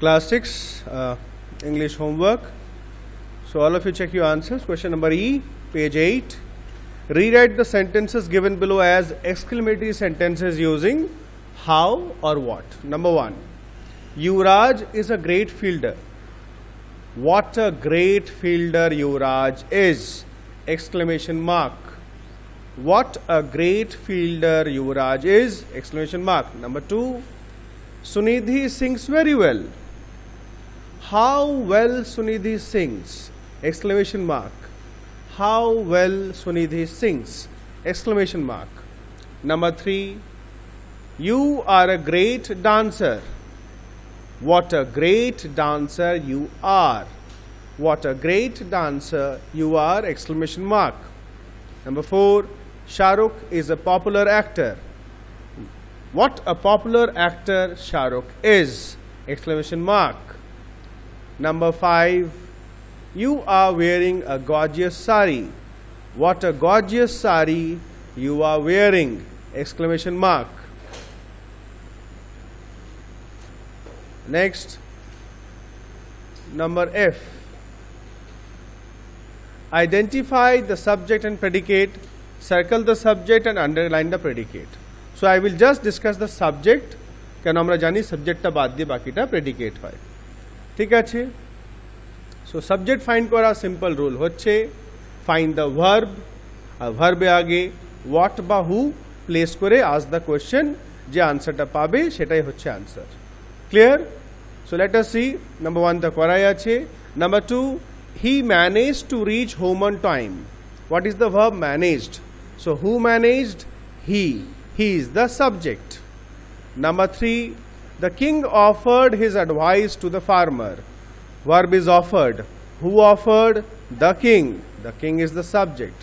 Class 6 English homework. So all of you check your answers. Question number E, page 8. Rewrite the sentences given below as exclamatory sentences using how or what. Number 1. Yuvraj is a great fielder. What a great fielder Yuvraj is! Exclamation mark. What a great fielder Yuvraj is! Exclamation mark. Number 2. Sunidhi sings very well. How well Sunidhi sings! Exclamation mark. How well Sunidhi sings! Exclamation mark. Number 3. You are a great dancer. What a great dancer you are! What a great dancer you are! Exclamation mark. Number 4. Shah Rukh is a popular actor. What a popular actor Shah Rukh is! Exclamation mark. Number 5. You are wearing a gorgeous sari. What a gorgeous sari you are wearing! Exclamation mark. Next, number F. Identify the subject and predicate. Circle the subject and underline the predicate. So I will just discuss the subject. কেন আমরা জানি সাবজেক্টটা বাদ দিয়ে বাকিটা predicate হয়। ঠিক আছে? সো সাবজেক্ট ফাইন্ড করা সিম্পল রুল হচ্ছে ফাইন্ড দ্য ভার্ব, আর ভার্বে আগে হোয়াট বা হু প্লেস করে আস্ক দ্য কোয়েশ্চেন, যে আনসারটা পাবে সেটাই হচ্ছে answer. Clear? So let us see. Number 1 the korai ache. Number 2, he managed to reach home on time. What is the verb managed? So who managed? He. He is the subject. Number 3, the king offered his advice to the farmer. Verb is offered. Who offered? The king. The king is the subject.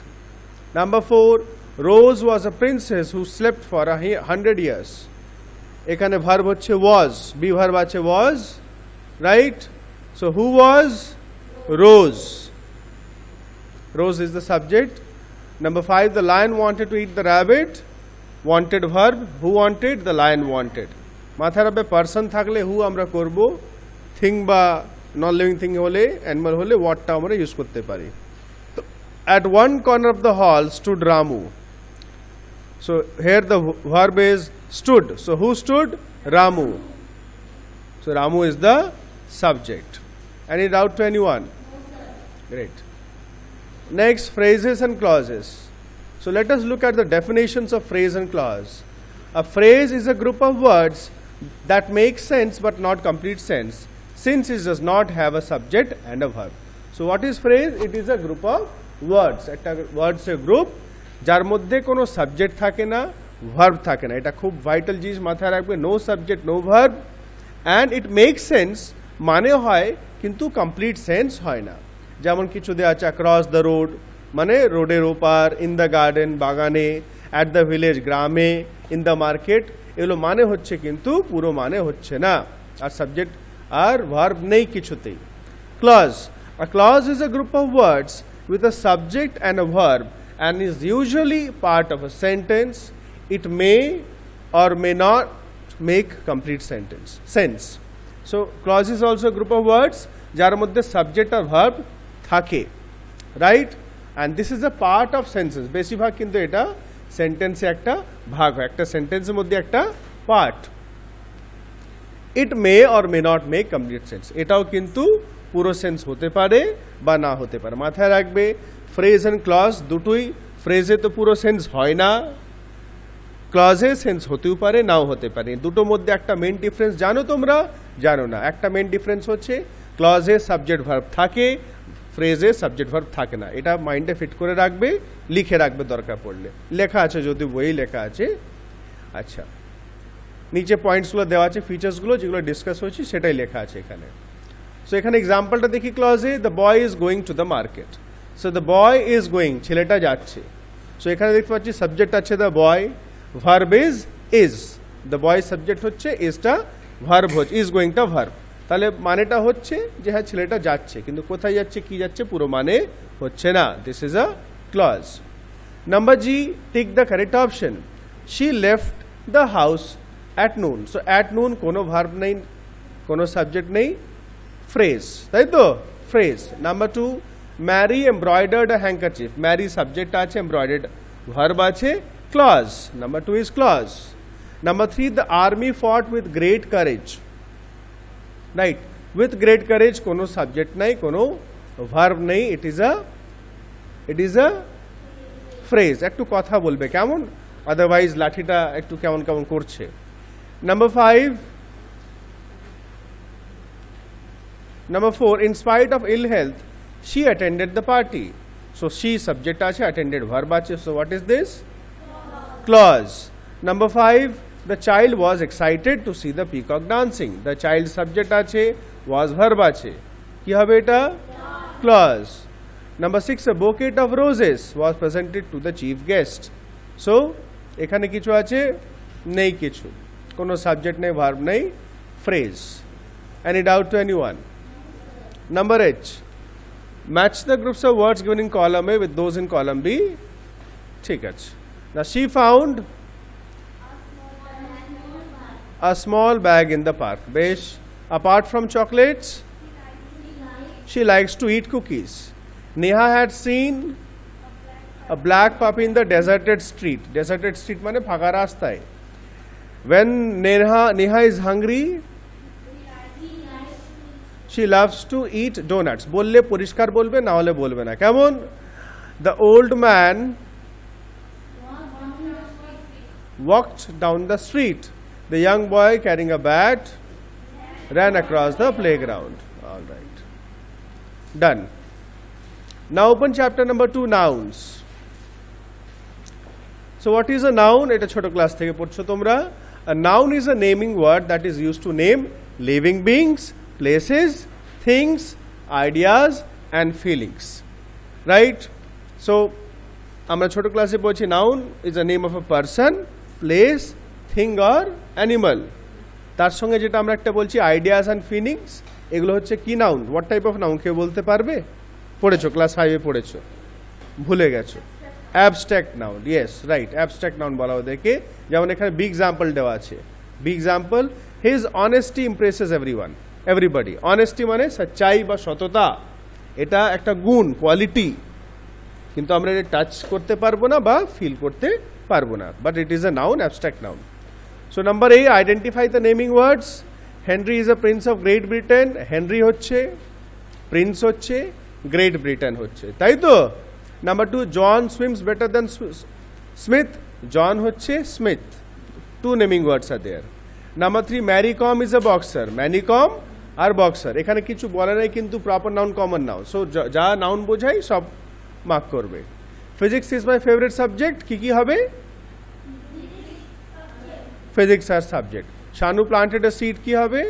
Number 4, Rose was a princess who slept for 100 years. এখানে verb হচ্ছে was, be verb আছে was, right? So who was? Rose. Rose is the subject. Number 5, the lion wanted to eat the rabbit. Wanted verb. Who wanted? The lion wanted. মাথার উপরে person থাকলে হু আমরা করব, thing বা non living thing হলে, animal হলে ওয়াটটা আমরা use করতে পারি। At one corner of the hall stood Ramu. So here the verb is stood. So who stood? Ramu. So Ramu is the subject. Any doubt to anyone? Great. Next, phrases and clauses. So let us look at the definitions of phrase and clause. A phrase is a group of words that make sense but not complete sense, since it does not have a subject and a verb. So what is phrase? It is a group of words. একটা words এর group যার মধ্যে কোনো subject থাকে না, verb থাকে না। এটা খুব ভাইটাল জিনিস মাথায় রাখবে। No subject no verb, and it make sense, মানে হয় কিন্তু কমপ্লিট সেন্স হয় না। যেমন কিছু দেওয়া আছে অ্যাক্রস দ্য রোড, মানে রোডের ওপার, ইন দ্য গার্ডেন বাগানে, অ্যাট দ্য ভিলেজ গ্রামে, ইন দ্য মার্কেট, এগুলো মানে হচ্ছে কিন্তু পুরো মানে হচ্ছে না, আর সাবজেক্ট আর ভার্ব নেই কিছুতেই। Clause, a clause is a group of words with a subject and a verb and is usually part of a sentence. It may or may not make complete sense. So clause is also a group of words jar moddhe subject or verb thake, right? And this is a part of sentence. বেশি ভাগ কিন্তু এটা সেন্টেন্সে একটা ভাগ হয়, একটা সেন্টেন্সের মধ্যে একটা part. It may or may not make complete sense. এটাও কিন্তু পুরো সেন্স হতে পারে বা না হতে পারে। মাথায় রাখবে ফ্রেজ এন্ড ক্লজ দুটোই, ফ্রেজে তো পুরো সেন্স হয় না, ক্লজে সেন্স হতেও পারে নাও হতে পারে। দুটোর মধ্যে একটা মেন ডিফারেন্স জানো তোমরা? জানো না। একটা মেন ডিফারেন্স হচ্ছে ক্লজে সাবজেক্ট ভার্ব থাকে, ফ্রেজে সাবজেক্ট ভার্ব থাকে না। এটা মাইন্ডে ফিট করে রাখবে, লিখে রাখবে দরকার পড়লে। লেখা আছে, যদি বই লেখা আছে। আচ্ছা, নিচে পয়েন্টসগুলো দেওয়া আছে, ফিচার্সগুলো যেগুলো ডিসকাস হয়েছে সেটাই লেখা আছে এখানে। সো এখানে এক্সাম্পলটা দেখি ক্লজে, the boy is going to the market. So the boy is going, ছেলেটা যাচ্ছে। সো এখানে দেখতে পাচ্ছি সাবজেক্ট আছে the boy, verb is. The boy subject হচ্ছে, ইজটা ভার্ব হচ্ছে, ইজ গোয়িংটা ভার্ব। তাহলে মানেটা হচ্ছে যে হ্যাঁ ছেলেটা যাচ্ছে, কিন্তু কোথায় যাচ্ছে কি যাচ্ছে পুরো মানে হচ্ছে না। This is a clause. Number G, tick the correct option. She left the house at noon. So at noon কোনো ভার্ব নেই, কোনো সাবজেক্ট নেই, ফ্রেজ, তাই তো, phrase. Number 2, Mary embroidered a handkerchief, Mary subject আছে, এমব্রয়ডার্ড ভার্ব আছে, clause. Number 2 is clause. Number 3, the army fought with great courage, right, with great courage কোনো subject নাই, কোনো ভার্ব নেই, ইট ইজ আ ফ্রেজ। একটু কথা বলবে কেমন, আদারওয়াইজ লাঠিটা একটু কেমন কেমন করছে। Number 4, in spite of ill health, she attended the party. So she subject আছে, attended verb আছে, so what is this? Clause. Number 5, the child was excited to see the peacock dancing. The child subject আছে, was verb আছে, কি হবে এটা? Clause. Number 6, a bouquet of roses was presented to the chief guest. So এখানে কিছু আছে, নেই কিছু, কোনো সাবজেক্ট নেই, ভার্ব নেই, phrase. Any doubt to anyone? Number 8, match the groups of words given in column A with those in column B. ঠিক আছে। Now she found a small bag in the park. বেশ। Apart from chocolates, she likes to eat cookies. Neha had seen a black puppy in the deserted street. Deserted street মানে ফাঁকা রাস্তায়। When Neha is hungry, she loves to eat donuts. বললে পরিষ্কার বলবে, না হলে বলবে না, কেমন? The old man walked down the street. The young boy carrying a bat ran across the playground. All right, done. Now open chapter number 2, nouns. So what is a noun? এটা ছোট ক্লাস থেকে পড়ছো তোমরা। A noun is a naming word that is used to name living beings, places, things, ideas and feelings, right? So আমরা ছোট ক্লাসে বলছি noun is a name of a person, place, thing or animal. তার সঙ্গে যেটা আমরা একটা বলছি ideas and feelings, এগুলো হচ্ছে কি noun? What type of noun কেউ বলতে পারবে? পড়েছো, ক্লাস 5 এ পড়েছো, ভুলে গেছো। abstract noun, yes, right, abstract noun বলা ওদেরকে। যেমন এখানে big example দেওয়া আছে, big example, his honesty impresses everybody. honesty মানে সচ্চাই বা সততা, এটা একটা গুণ, কোয়ালিটি, কিন্তু আমরা এটা টাচ করতে পারবো না বা ফিল করতে পারবো না, but it is a noun, abstract noun. So number 8, identify the naming words. Henry is a prince of Great Britain. Henry হচ্ছে, প্রিন্স হচ্ছে, গ্রেট ব্রিটেন হচ্ছে, তাই তো। Number 2, John swims better than Smith. John হচ্ছে, Smith, 2 naming words are there. Number 3, Mary Kom is a boxer. Mary Kom আর boxer, এখানে কিছু বলে নাই কিন্তু proper noun, common noun, so যা নাউন বোঝাই সব মার্ক করবে। Physics is my favourite subject, কি হবে? ফিজিক্স আর subject. Shanu planted a seed, কি হবে?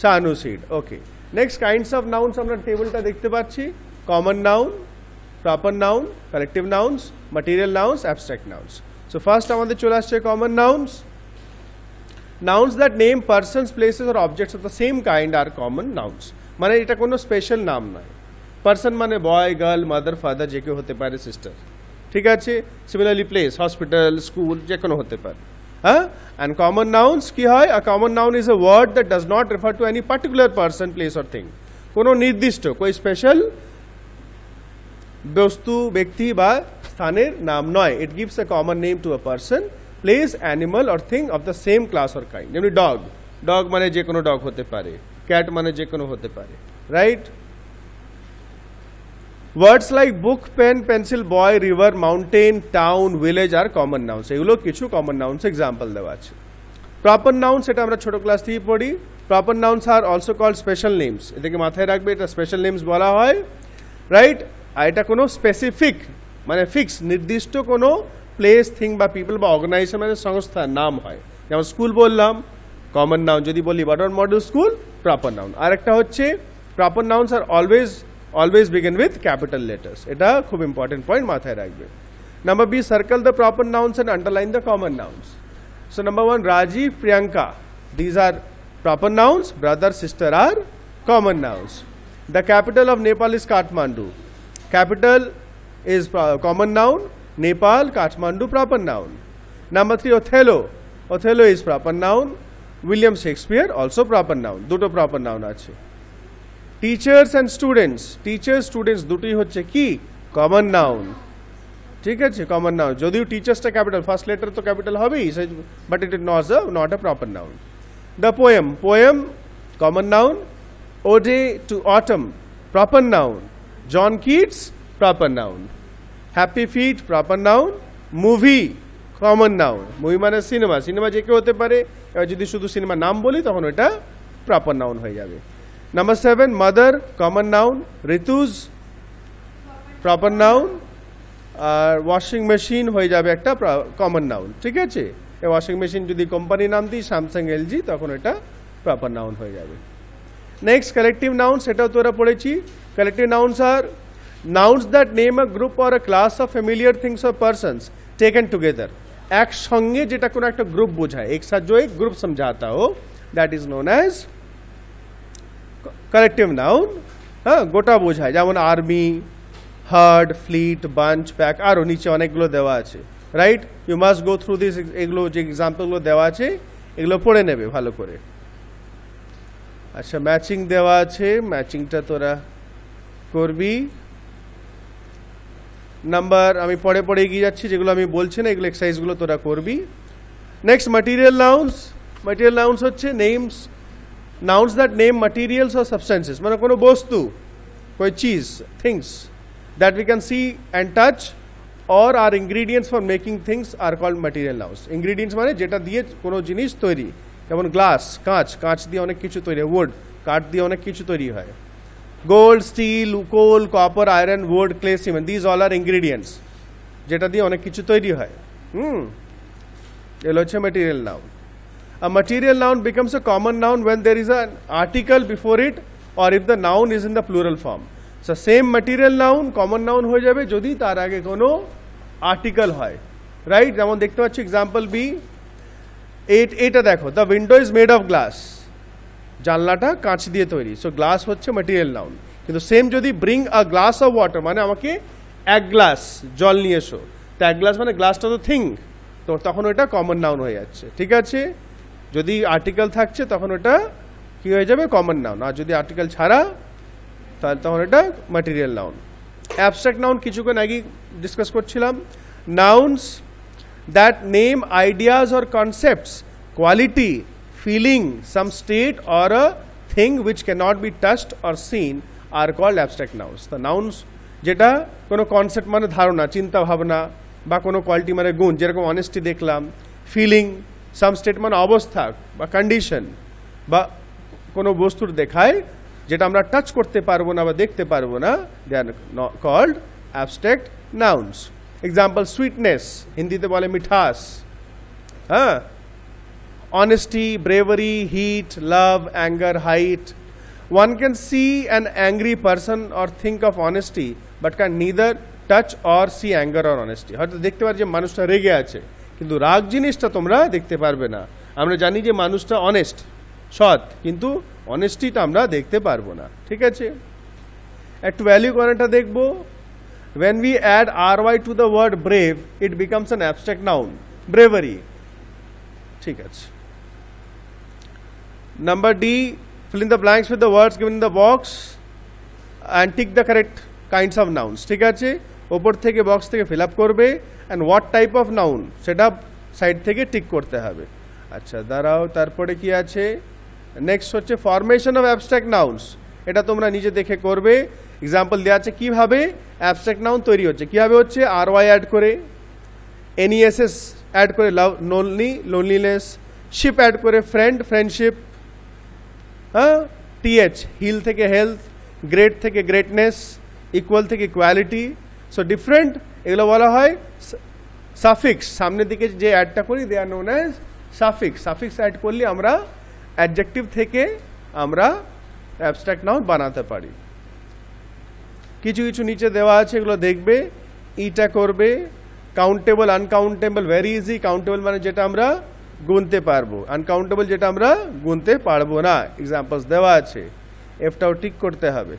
Shanu seed, okay. Next kinds of nouns আমরা টেবিলটা দেখতে পাচ্ছি, common noun, proper noun, collective nouns, material nouns, abstract nouns. So first আমাদের চলে আসছে common nouns. Nouns that name persons, places or objects of the same kind are common nouns. মানে এটা কোনো স্পেশাল নাম নয়। পারসন মানে বয়, গার্ল, মাদার, ফাদার, যে কেউ হতে পারে, সিস্টার, ঠিক আছে। সিমিলারলি প্লেস, হসপিটাল, স্কুল, যে কোনো হতে পারে, হ্যাঁ। অ্যান্ড কমন নাউন্স কি হয়? A common noun is a word that does not refer to any particular person, place or thing. কোনো নির্দিষ্ট, কোই স্পেশাল বস্তু, ব্যক্তি বা স্থানের নাম নয়। It gives a common name to a person, place, animal or thing of the same class or kind. যেমনি ডগ, ডগ মানে যে কোনো ডগ হতে পারে, ক্যাট মানে যে কোনো হতে পারে, রাইট। ওয়ার্ডস লাইক বুক, পেন, পেন্সিল, বয়, রিভার, মাউন্টেন, টাউন, ভিলেজ আর কমন নাউন্স। এগুলো কিছু কমন নাউন্স এক্সাম্পল দেওয়া আছে। প্রপার নাউন্স, এটা আমরা ছোট ক্লাস থেকে পড়ি। Proper nouns are also called special names. এটাকে মাথায় রাখবে, এটা স্পেশাল নেমস বলা হয়, রাইট। আর এটা কোনো স্পেসিফিক মানে ফিক্স, নির্দিষ্ট কোনো প্লেস, থিং বা পিপল বা অর্গানাইজেশন মানে সংস্থার নাম হয়। যেমন স্কুল বললাম, কমন নাউন। যদি বলি button model school, proper noun. আর একটা হচ্ছে প্রপার নাউন্স আর always begin with capital letters. এটা খুব ইম্পর্টেন্ট পয়েন্ট, মাথায় রাখবে। Number B, circle the proper nouns and underline the common nouns. So number 1, Rajiv, Priyanka, these are proper nouns. Brother, sister are common nouns. The capital of Nepal is Kathmandu. Capital is common noun. Nepal, Kathmandu, proper noun. Number 3, Othello. Othello is proper noun. William Shakespeare also proper noun, দুটো proper noun আছে। Teachers and students, teachers students দুটোই হচ্ছে কি common noun, ঠিক আছে, common noun. যদিও টিচার্সটা capital, first letter তো ক্যাপিটাল হবেই, but it is not a proper noun. The poem, poem common noun. Ode to Autumn proper noun. John Keats proper noun. Happy Feet proper noun. Movie common noun, movie মানে cinema, cinema যে কেউ হতে পারে, এবার যদি শুধু সিনেমার নাম বলি তখন ওটা প্রপার নাউন হয়ে যাবে। Number 7 mother common noun. Rituj proper noun. আর ওয়াশিং মেশিন হয়ে যাবে একটা কমন নাউন, ঠিক আছে। এই ওয়াশিং মেশিন যদি কোম্পানি নাম দিই স্যামসাং এলজি, তখন এটা প্রপার নাউন হয়ে যাবে। নেক্সট কালেকটিভ নাউন্স, এটাও তোরা পড়েছি। Collective nouns are nouns that name a group or a class of familiar things or persons taken together, একসঙ্গে যেটা কোনো একটা গ্রুপ বোঝায়, एक साथ जो एक ग्रुप समझाता हो, that is known as collective noun। হ্যাঁ, গোটা বোঝায়, যেমন army, herd, fleet, bunch, pack, আরও নিচে অনেকগুলো দেওয়া আছে, right. You must go through this, এগুলো যে এক্সাম্পলগুলো দেওয়া আছে এগুলো পড়ে নেবে ভালো করে। আচ্ছা, ম্যাচিং দেওয়া আছে, ম্যাচিংটা তোরা করবি। নাম্বার আমি পরে পরে এগিয়ে যাচ্ছি, যেগুলো আমি বলছি না এগুলো এক্সারসাইজগুলো তোরা করবি। Next material nouns. Material nouns হচ্ছে names, nouns that name materials or substances, মানে কোনো বস্তু, कोई चीज, things that we can see and touch or are ingredients for making things are called material nouns। ingredients মানে যেটা দিয়ে কোনো জিনিস তৈরি, যেমন গ্লাস, কাঁচ, কাঁচ দিয়ে অনেক কিছু তৈরি হয়, wood, কাঠ দিয়ে অনেক কিছু তৈরি হয়। Gold, steel, coal, copper, iron, wood, clay, cement, these all are ingredients, যেটা দিয়ে অনেক কিছু তৈরি হয়। এগুলো হচ্ছে material noun। A material noun becomes a common noun when there is an article before it or if the noun is in the plural form। So same material noun common noun হয়ে যাবে যদি তার আগে কোনো article হয়, right. যেমন দেখতে পাচ্ছি এক্সাম্পল বি, এটা দেখো, the window is made of glass, জানলাটা কাঁচ দিয়ে তৈরি, সো গ্লাস হচ্ছে ম্যাটেরিয়াল নাউন। কিন্তু সেম যদি bring a glass of water, মানে আমাকে এক গ্লাস জল নিয়ে এসো, তো এক গ্লাস মানে গ্লাসটা তো থিং, তো তখন ওটা কমন নাউন হয়ে যাচ্ছে, ঠিক আছে। যদি আর্টিকেল থাকছে তখন ওটা কি হয়ে যাবে, কমন নাউন। আর যদি আর্টিকেল ছাড়া তাহলে তখন এটা ম্যাটেরিয়াল নাউন। অ্যাবস্ট্রাক্ট নাউন কিছুক্ষণ আগে ডিসকাস করছিলাম। Nouns that name ideas or concepts, quality, feeling, some state or a thing which cannot be touched or seen are called abstract nouns। The nouns যেটা কোনো concept মানে ধারণা, চিন্তা ভাবনা, বা কোনো কোয়ালিটি মানে গুণ, যেরকম অনেস্টি দেখলাম, ফিলিং, সাম স্টেট মানে অবস্থা বা কন্ডিশন, বা কোনো বস্তুর দেখায় যেটা আমরা টাচ করতে পারবো না বা দেখতে পারবো না, they are called abstract nouns. Example, sweetness, হিন্দিতে বলে মিঠাস, হ্যাঁ। Honesty, bravery, heat, love, anger, height. One can see an angry person or think of honesty, but can neither touch or see anger or honesty। হয়তো দেখতে পার যে মানুষটা রেগে আছে, কিন্তু রাগ জিনিসটা তোমরা দেখতে পারবে না। আমরা জানি যে মানুষটা অনেস্ট, সৎ, কিন্তু অনেস্টিটা আমরা দেখতে পারবো না, ঠিক আছে। একটু ভ্যালু করাটা দেখবো। When we add ry to the word brave, it becomes an abstract noun, bravery, ঠিক আছে। Number D, fill in the blanks with the words given in the box and tick the correct kinds of nouns, ঠিক আছে। ওপর থেকে box থেকে fill up করবে, and what type of noun সেটা side থেকে টিক করতে হবে। আচ্ছা দাঁড়াও, তারপরে কি আছে, নেক্সট হচ্ছে ফরমেশন অফ অ্যাবস্ট্রাক্ট নাউন্স, এটা তোমরা নিজে দেখে করবে। এক্সাম্পল দেওয়া আছে কিভাবে অ্যাবস্ট্রাক্ট নাউন তৈরি হচ্ছে, কিভাবে হচ্ছে, আর ওয়াই অ্যাড করে, NESS অ্যাড করে love, lonely, loneliness, ship add করে ফ্রেন্ড, ফ্রেন্ডশিপ, হ্যাঁ, TH হিল থেকে হেলথ, গ্রেট থেকে গ্রেটনেস, ইকুয়াল থেকে ইকুয়ালিটি। সো ডিফারেন্ট, এগুলো বলা হয় সাফিক্স, সামনের দিকে যে অ্যাডটা করি they are known as suffix. Suffix add করলে আমরা অ্যাডজেক্টিভ থেকে আমরা অ্যাবস্ট্রাক্ট নাউন বানাতে পারি। কিছু কিছু নিচে দেওয়া আছে, এগুলো দেখবে, ইটা করবে। Countable, uncountable, very easy. Countable মানে যেটা আমরা গুনতে পারবো, আনকাউন্টেবল যেটা আমরা গুনতে পারবো না। এক্সাম্পলস দেওয়া আছে, এফটাও ঠিক করতে হবে।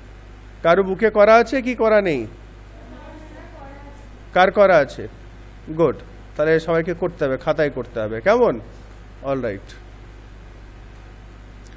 কারো বুকে করা আছে কি করা নেই? কার করা আছে? গুড, তাহলে সবাইকে করতে হবে, খাতায় করতে হবে, কেমন? All right.